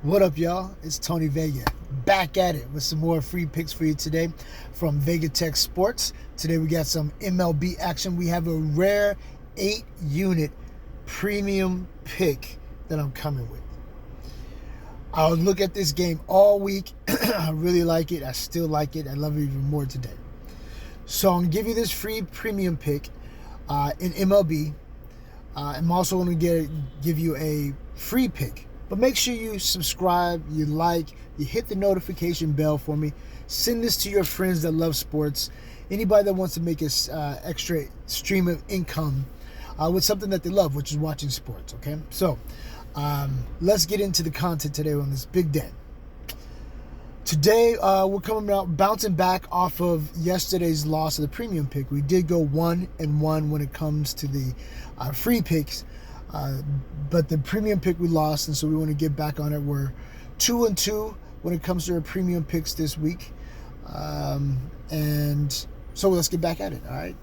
What up, y'all? It's Tony Vega back at it with some more free picks for you today from Vega Tech Sports. Today we got some MLB action. We have a rare 8-unit premium pick that I'm coming with. I'll look at this game all week. I really like it. I still like it. I love it even more today. So I'm going to give you this free premium pick in MLB. I'm also going to give you a free pick. But make sure you subscribe, you like, you hit the notification bell for me. Send this to your friends that love sports. Anybody that wants to make an extra stream of income with something that they love, which is watching sports, okay? So let's get into the content today on this big day. Today, we're coming out bouncing back off of yesterday's loss of the premium pick. We did go 1-1 when it comes to the free picks. But the premium pick we lost, and so we want to get back on it. We're 2-2 when it comes to our premium picks this week. And so let's get back at it, all right?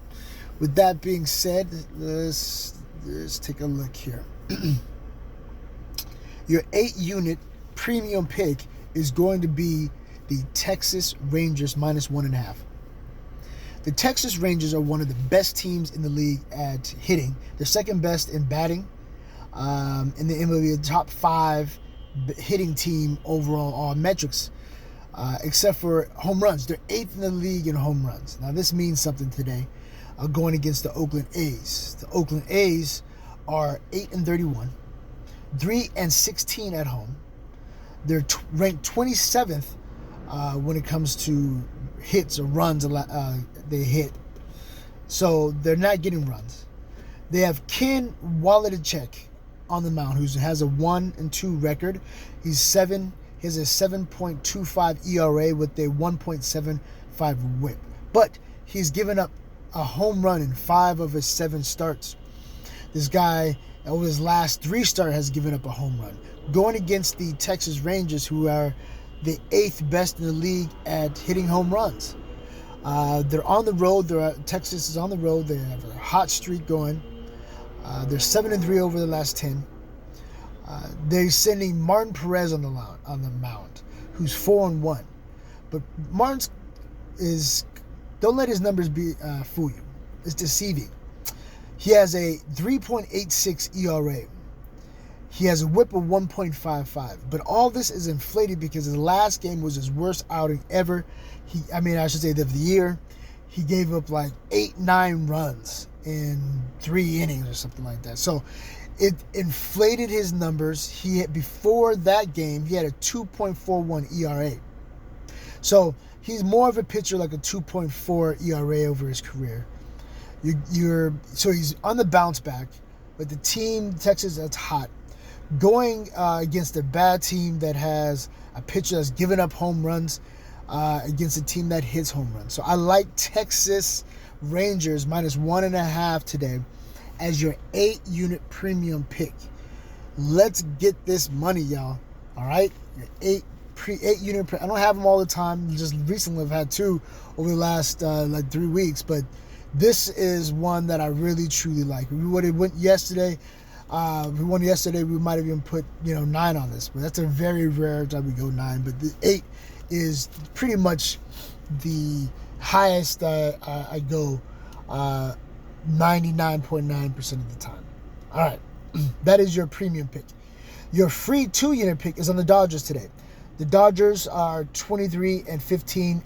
With that being said, let's take a look here. Your 8-unit premium pick is going to be the Texas Rangers -1.5. The Texas Rangers are one of the best teams in the league at hitting. They're second best in batting. In the MLB, the top 5 hitting team overall, all metrics, except for home runs. They're 8th in the league in home runs. Now, this means something today, going against the Oakland A's. The Oakland A's are 8-31, 3-16 at home. They're ranked 27th when it comes to hits or runs they hit. So they're not getting runs. They have Ken Waldichuk on the mound, who has a 1-2 record. He has a 7.25 ERA with a 1.75 WHIP. But he's given up a home run in 5 of his 7 starts. This guy, over his last 3 starts, has given up a home run. Going against the Texas Rangers, who are the 8th best in the league at hitting home runs. They're on the road. Texas is on the road. They have a hot streak going. They're 7-3 over the last 10. They're sending Martin Perez on the mound, who's 4-1. But Martin's don't let his numbers fool you. It's deceiving. He has a 3.86 ERA. He has a WHIP of 1.55. But all this is inflated because his last game was his worst outing ever. I should say of the year. He gave up like 8-9 runs in 3 innings or something like that. So it inflated his numbers. Before that game, he had a 2.41 ERA. So he's more of a pitcher, like a 2.4 ERA over his career. So he's on the bounce back, but the team, Texas, that's hot. Going against a bad team that has a pitcher that's given up home runs against a team that hits home runs. So I like Texas Rangers -1.5 today as your 8-unit premium pick. Let's get this money, y'all. All right? Your 8-unit. I don't have them all the time. Just recently I've had 2 over the last 3 weeks. But this is one that I really, truly like. We would have went yesterday. If we won yesterday, we might have even put 9 on this. But that's a very rare time we go 9. But the 8 is pretty much the highest I go 99.9% of the time. All right. That is your premium pick. Your free 2-unit pick is on the Dodgers today. The Dodgers are 23-15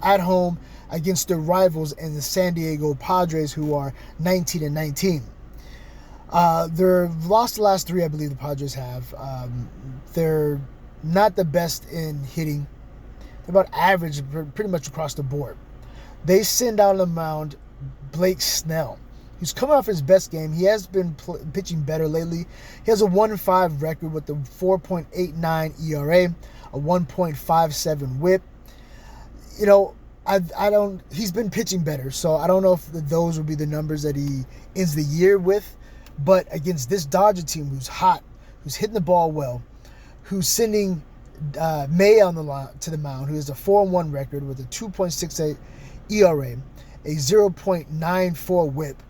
at home against their rivals in the San Diego Padres, who are 19-19. They've lost the last 3, I believe the Padres have. They're not the best in hitting. They're about average pretty much across the board. They send out on the mound Blake Snell. He's coming off his best game. He has been pitching better lately. He has a 1-5 record with a 4.89 ERA, a 1.57 WHIP. He's been pitching better, so I don't know if those would be the numbers that he ends the year with. But against this Dodger team who's hot, who's hitting the ball well, who's sending May to the mound, who has a 4-1 record with a 2.68 ERA, a 0.94 WHIP,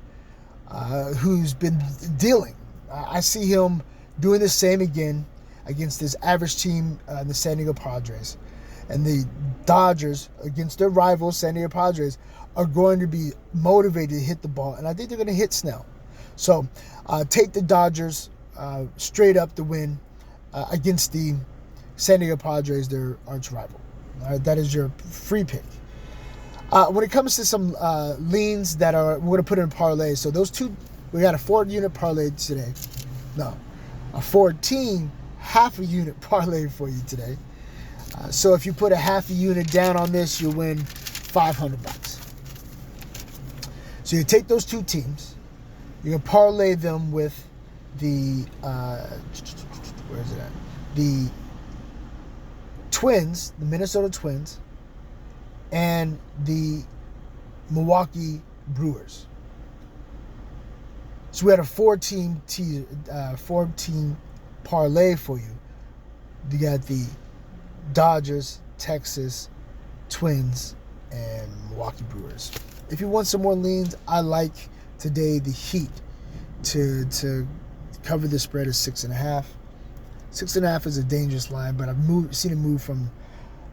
who's been dealing. I see him doing the same again. against this average team, the San Diego Padres. And the Dodgers, against their rivals, San Diego Padres, are going to be motivated to hit the ball. And I think they're going to hit Snell. So take the Dodgers straight up to win against the San Diego Padres, their arch rival. All right, that is your free pick. When it comes to some leans that we're going to put in parlays. So those two, we got a 4-unit parlay today. No, a 14 half-a-unit parlay for you today. So if you put a half a unit down on this, you'll win $500. So you take those two teams, you can parlay them with the where is it at? The Twins, the Minnesota Twins, and the Milwaukee Brewers. So we had a 4-team parlay for you. You got the Dodgers, Texas, Twins, and Milwaukee Brewers. If you want some more leans, I like today the Heat to cover the spread of 6.5. 6.5 is a dangerous line, but I've seen it move from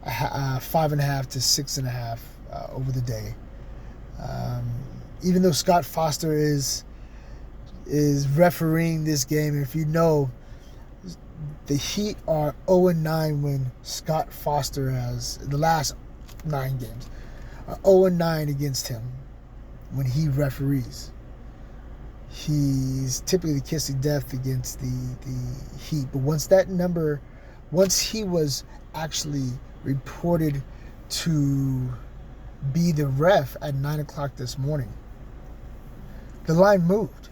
5.5 to 6.5 over the day. Even though Scott Foster is refereeing this game, if you know, the Heat are 0-9 when Scott Foster has, in the last 9 games, 0-9 against him when he referees. He's typically the kiss of death against the Heat. But once he was actually reported to be the ref at 9 o'clock this morning, the line moved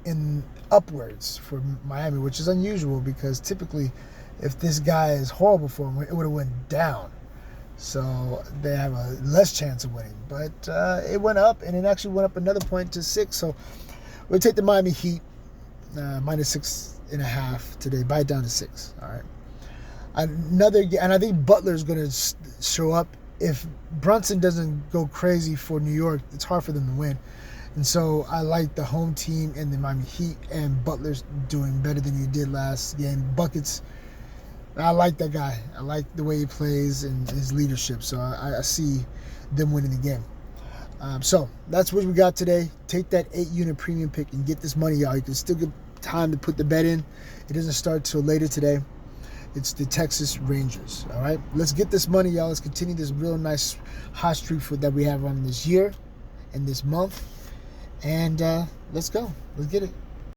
in upwards for Miami, which is unusual because typically if this guy is horrible for him, it would have went down. So they have a less chance of winning. But it went up, and it actually went up another point to 6. So we'll take the Miami Heat minus 6.5 today. Buy it down to 6. All right. And I think Butler's going to show up. If Brunson doesn't go crazy for New York, it's hard for them to win. And so I like the home team and the Miami Heat, and Butler's doing better than he did last game. Buckets, I like that guy. I like the way he plays and his leadership. So I see them winning the game. So that's what we got today. Take that 8-unit premium pick and get this money, y'all. You can still get time to put the bet in. It doesn't start till later today. It's the Texas Rangers. All right, let's get this money, y'all. Let's continue this real nice hot streak that we have on this year and this month. And let's go. Let's get it.